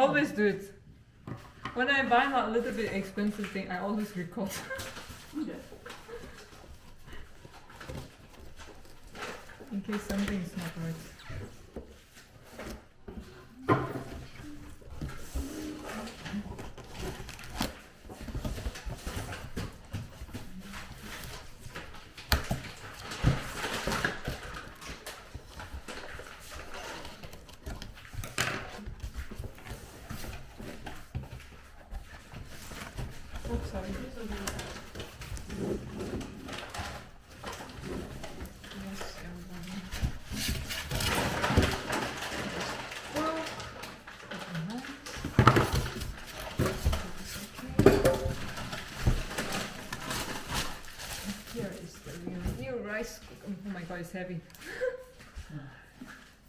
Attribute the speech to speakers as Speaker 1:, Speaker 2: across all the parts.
Speaker 1: always do it. When I buy a little bit expensive thing, I always record.
Speaker 2: Yeah.
Speaker 1: In case something is not right. Oops, sorry. Yes, everybody. Well, here is the real new rice cooker. Oh my god, it's heavy.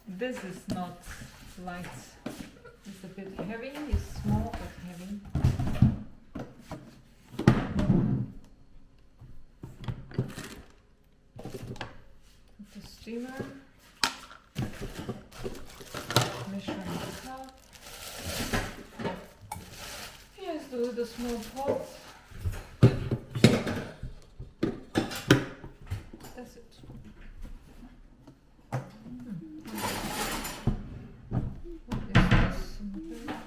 Speaker 1: This is not light. It's a bit heavy. It's small but heavy. The steamer. Measuring cup. Here's the little small pot. That's it. What is this in the back?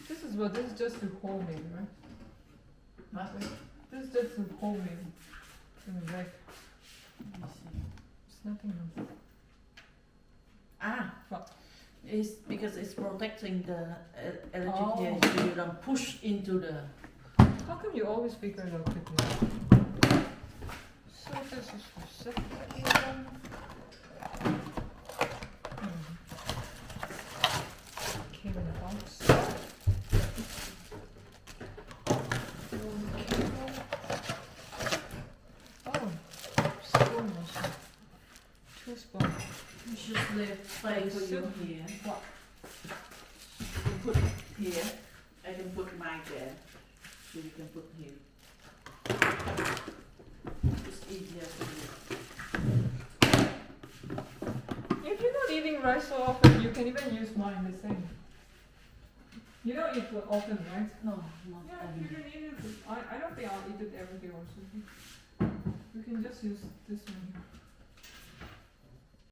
Speaker 1: This is what, this is just to hold me, right?
Speaker 2: What?
Speaker 1: This is just to hold me in the back.
Speaker 2: Let me see.
Speaker 1: It's nothing else.
Speaker 2: Ah,
Speaker 1: What?
Speaker 2: it's because it's protecting the electric
Speaker 1: Oh.
Speaker 2: here, so you don't push into the.
Speaker 1: How come you always figure it out quickly? So this is for second. Came in a box. Oh, spoon also. 2 spoons.
Speaker 2: You should leave place for you here.
Speaker 1: What?
Speaker 2: You put here. I can put mine there, so you can put here. It's easier for you.
Speaker 1: If you're not eating rice so often, you can even use mine the same. You don't eat it often, right?
Speaker 2: No, not
Speaker 1: Yeah,
Speaker 2: only.
Speaker 1: you can eat it. I don't think I'll eat it every day or something. You can just use this one here.